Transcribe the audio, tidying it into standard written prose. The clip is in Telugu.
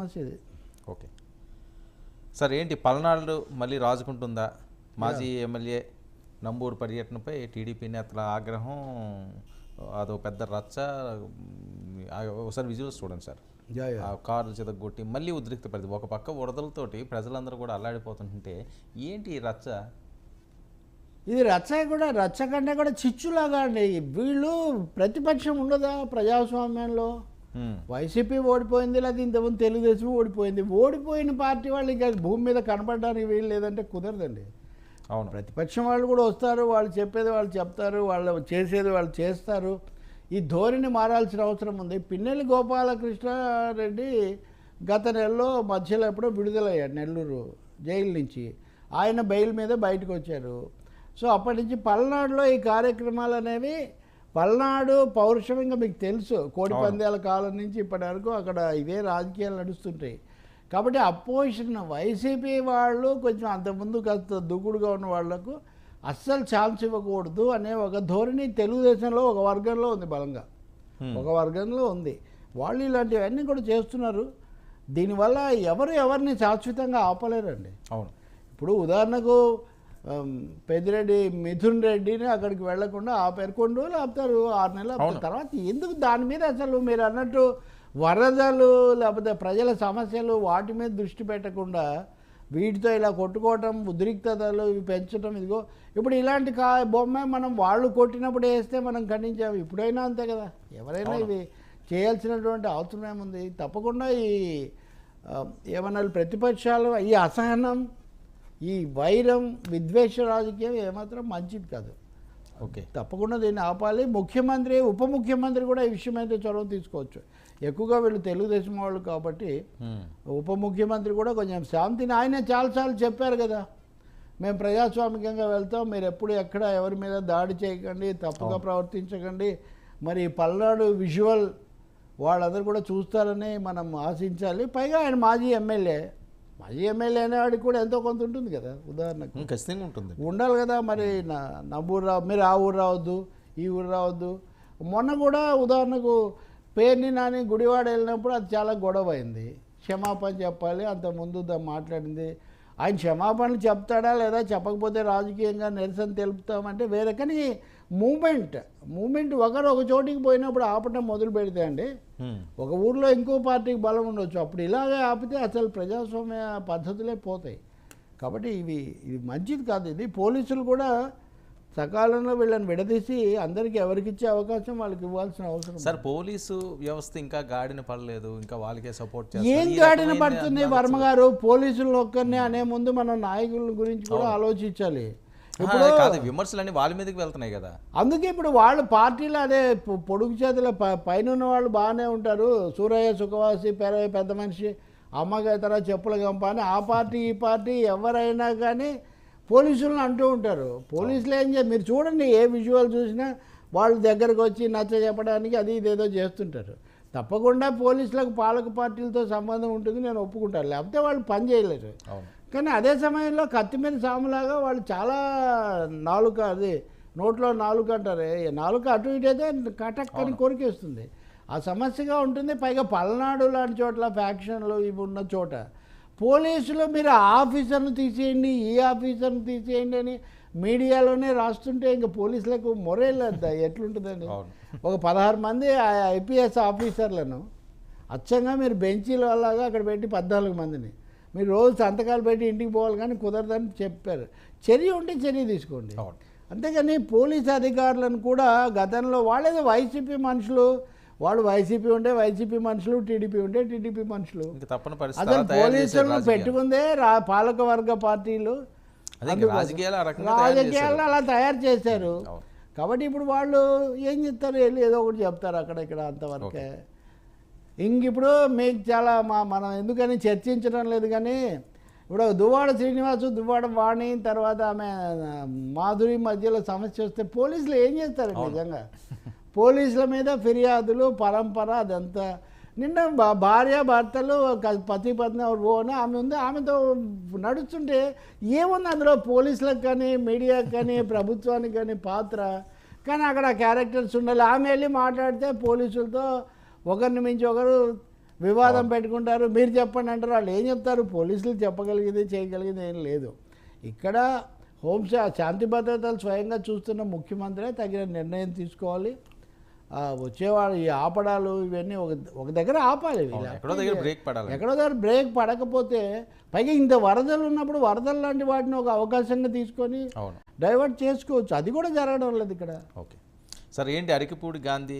మంచిది. ఓకే సార్, ఏంటి పల్నాడు మళ్ళీ రాజుకుంటుందా? మాజీ ఎమ్మెల్యే నంబూరు పర్యటనపై టీడీపీ నేతల ఆగ్రహం, అదో పెద్ద రచ్చ. ఒకసారి విజువల్స్ చూడండి సార్. ఆ కారు చెదగొట్టి మళ్ళీ ఉద్రిక్తపడింది. ఒక పక్క వరదలతోటి ప్రజలందరూ కూడా అల్లాడిపోతుంటే ఏంటి ఈ రచ్చ? ఇది రచ్చ కూడా, రచ్చ కంటే కూడా చిచ్చులాగా అండి. వీళ్ళు ప్రతిపక్షం ఉండదా ప్రజాస్వామ్యంలో? వైసీపీ ఓడిపోయింది, లేదా ఇంతకుముందు తెలుగుదేశం ఓడిపోయింది. ఓడిపోయిన పార్టీ వాళ్ళు ఇంకా భూమి మీద కనపడడానికి వీలు లేదంటే కుదరదండి. అవును, ప్రతిపక్షం వాళ్ళు కూడా వస్తారు, వాళ్ళు చెప్పేది వాళ్ళు చెప్తారు, వాళ్ళు చేసేది వాళ్ళు చేస్తారు. ఈ ధోరణి మారాల్సిన అవసరం ఉంది. పిన్నెల్లి గోపాలకృష్ణారెడ్డి గత నెలలో మధ్యలో ఎప్పుడో విడుదలయ్యాడు నెల్లూరు జైలు నుంచి. ఆయన బెయిల్ మీద బయటకు వచ్చారు. సో అప్పటి నుంచి పల్నాడులో ఈ కార్యక్రమాలు అనేవి, పల్నాడు పౌరుషం ఇంకా మీకు తెలుసు, కోడి పందాల కాలం నుంచి ఇప్పటి వరకు అక్కడ ఇవే రాజకీయాలు నడుస్తుంటాయి. కాబట్టి అపోజిషన్ వైసీపీ వాళ్ళు కొంచెం అంతకుముందు కాస్త దూకుడుగా ఉన్న వాళ్లకు అస్సలు ఛాన్స్ ఇవ్వకూడదు అనే ఒక ధోరణి తెలుగుదేశంలో ఒక వర్గంలో ఉంది, బలంగా ఒక వర్గంలో ఉంది. వాళ్ళు ఇలాంటివన్నీ కూడా చేస్తున్నారు. దీనివల్ల ఎవరిని శాశ్వతంగా ఆపలేరండి. అవును, ఇప్పుడు ఉదాహరణకు పెద్దిరెడ్డి మిథున్ రెడ్డిని అక్కడికి వెళ్లకుండా ఆపారు. కొన్ని రోజులు ఆపుతారు, 6 నెలలు ఆపుతారు. తర్వాత ఎందుకు దాని మీద అసలు మీరు అన్నట్టు వరదలు లేకపోతే ప్రజల సమస్యలు వాటి మీద దృష్టి పెట్టకుండా వీటితో ఇలా కొట్టుకోవటం, ఉద్రిక్తతలు ఇవి పెంచడం. ఇదిగో ఇప్పుడు ఇలాంటి బొమ్మ మనం వాళ్ళు కొట్టినప్పుడు వేస్తే మనం ఖండించాము. ఇప్పుడైనా అంతే కదా, ఎవరైనా ఇవి చేయాల్సినటువంటి అవసరం ఏముంది? తప్పకుండా ఈ ఏమన్నా ప్రతిపక్షాలు ఈ అసహనం, ఈ వైరం, విద్వేష రాజకీయం ఏమాత్రం మంచిది కాదు. ఓకే, తప్పకుండా దీన్ని ఆపాలి. ముఖ్యమంత్రి, ఉప ముఖ్యమంత్రి కూడా ఈ విషయం అయితే చొరవ తీసుకోవచ్చు. ఎక్కువగా వీళ్ళు తెలుగుదేశం వాళ్ళు కాబట్టి ఉప ముఖ్యమంత్రి కూడా కొంచెం శాంతిని, ఆయనే చాలాసార్లు చెప్పారు కదా, మేము ప్రజాస్వామికంగా వెళ్తాం, మీరు ఎప్పుడు ఎక్కడ ఎవరి మీద దాడి చేయకండి, తప్పుగా ప్రవర్తించకండి. మరి పల్నాడు విజువల్ వాళ్ళందరూ కూడా చూస్తారని మనం ఆశించాలి. పైగా ఆయన మాజీ ఎమ్మెల్యే అనేవాడికి కూడా ఎంతో కొంత ఉంటుంది కదా. ఉదాహరణకు ఖచ్చితంగా ఉంటుంది, ఉండాలి కదా. మరి నంబూరు మీరు ఆ ఊరు రావద్దు, ఈ ఊరు రావద్దు. మొన్న కూడా ఉదాహరణకు పేర్ని నాని గుడివాడ వెళ్ళినప్పుడు అది చాలా గొడవ అయింది. క్షమాపణ చెప్పాలి, అంతకుముందు మాట్లాడింది. ఆయన క్షమాపణలు చెప్తాడా లేదా, చెప్పకపోతే రాజకీయంగా నిరసన తెలుపుతామంటే వేరే. కానీ మూమెంట్ ఒకరు ఒక చోటికి పోయినప్పుడు ఆపటం మొదలు పెడితే అండి, ఒక ఊర్లో ఇంకో పార్టీకి బలం ఉండొచ్చు. అప్పుడు ఇలాగే ఆపితే అసలు ప్రజాస్వామ్య పద్ధతులే పోతాయి. కాబట్టి ఇది మంచిది కాదు. ఇది పోలీసులు కూడా సకాలంలో వీళ్ళని విడదీసి అందరికీ ఎవరికిచ్చే అవకాశం వాళ్ళకి ఇవ్వాల్సిన అవసరం. సార్, పోలీసు వ్యవస్థ ఇంకా గాడిన పడలేదు, ఇంకా వాళ్ళకే సపోర్ట్ ఏం గాడిన పడుతుంది వర్మ గారు? పోలీసులు ఒక్కరిని అనే ముందు మనం నాయకుల గురించి కూడా ఆలోచించాలి. ఇప్పుడు కాదు, విమర్శలన్నీ వాళ్ళ మీదకి వెళ్తున్నాయి కదా. అందుకే ఇప్పుడు వాళ్ళు పార్టీలో అదే పొడుగు చేతుల పైన ఉన్న వాళ్ళు బాగానే ఉంటారు. సూరయ్య సుఖవాసి, పెరయ్య పెద్ద మనిషి, అమ్మగతర చెప్పుల గంప అని ఆ పార్టీ ఈ పార్టీ ఎవరైనా కానీ పోలీసులను అంటూ ఉంటారు. పోలీసులు ఏం మీరు చూడండి, ఏ విజువల్ చూసినా వాళ్ళ దగ్గరకు వచ్చి నచ్చ చెప్పడానికి అది ఇదేదో చేస్తుంటారు. తప్పకుండా పోలీసులకు పాలక పార్టీలతో సంబంధం ఉంటుంది, నేను ఒప్పుకుంటాను, లేకపోతే వాళ్ళు పని చేయలేరు. కానీ అదే సమయంలో కత్తి మీద సాములాగా వాళ్ళు చాలా నాలుక, అది నోట్లో నాలుక అంటారు, నాలుక అటు ఇటు అయితే కటక్కని కొరికేస్తుంది. ఆ సమస్యగా ఉంటుంది. పైగా పల్నాడు లాంటి చోట్ల ఫ్యాక్షన్లు ఇవి ఉన్న చోట పోలీసులు మీరు ఆఫీసర్ను తీసేయండి, ఈ ఆఫీసర్ను తీసేయండి అని మీడియాలోనే రాస్తుంటే ఇంకా పోలీసులకు మొరేళ్ళద్దా ఎట్లుంటుందండి? ఒక 16 మంది ఐపీఎస్ ఆఫీసర్లను అచ్చంగా మీరు బెంచీల లాగా అక్కడ పెట్టి 14 మందిని మీరు రోజు సంతకాలు పెట్టి ఇంటికి పోవాలి, కానీ కుదరదని చెప్పారు. చర్య ఉంటే చర్య తీసుకోండి. అంతేగాని పోలీస్ అధికారులను కూడా గతంలో వాళ్ళేదో వైసీపీ మనుషులు, వాళ్ళు వైసీపీ ఉంటే వైసీపీ మనుషులు, టీడీపీ ఉంటే టీడీపీ మనుషులు, అసలు పోలీసులను పెట్టుకుందే పాలక వర్గ పార్టీలు రాజకీయాలు అలా తయారు చేశారు. కాబట్టి ఇప్పుడు వాళ్ళు ఏం చెప్తారు, వెళ్ళి ఏదో ఒకటి చెప్తారు అక్కడ ఇక్కడ, అంతవరకే. ఇప్పుడు మీకు చాలా మనం ఎందుకని చర్చించడం లేదు. కానీ ఇప్పుడు దువ్వాడ శ్రీనివాసు, దువ్వాడ వాణి, తర్వాత ఆమె మాధురి మధ్యలో సమస్య వస్తే పోలీసులు ఏం చేస్తారు? నిజంగా పోలీసుల మీద ఫిర్యాదులు పరంపర అదంతా. నిన్న భార్య భర్తలు పతి పత్ని ఎవరు పోని ఆమె ఉంది, ఆమెతో నడుస్తుంటే ఏముంది అందులో? పోలీసులకు కానీ మీడియాకి కానీ ప్రభుత్వానికి కానీ పాత్ర. కానీ అక్కడ క్యారెక్టర్స్ ఉండాలి. ఆమె వెళ్ళి మాట్లాడితే పోలీసులతో ఒకరిని మించి ఒకరు వివాదం పెట్టుకుంటారు. మీరు చెప్పండి అంటారు. వాళ్ళు ఏం చెప్తారు? పోలీసులు చెప్పగలిగేది చేయగలిగేది ఏం లేదు. ఇక్కడ శాంతి భద్రతలు స్వయంగా చూస్తున్న ముఖ్యమంత్రే తగిన నిర్ణయం తీసుకోవాలి. వచ్చేవాళ్ళు ఈ ఆపడాలు ఇవన్నీ ఒక దగ్గర ఆపాలి. ఎక్కడో దగ్గర బ్రేక్ పడాలి. ఎక్కడో దగ్గర బ్రేక్ పడకపోతే, పైగా ఇంత వరదలు ఉన్నప్పుడు వరదలు లాంటి వాటిని ఒక అవకాశంగా తీసుకొని డైవర్ట్ చేసుకోవచ్చు. అది కూడా జరగడం లేదు ఇక్కడ. ఓకే సార్, ఏంటి అరకిపూడి గాంధీ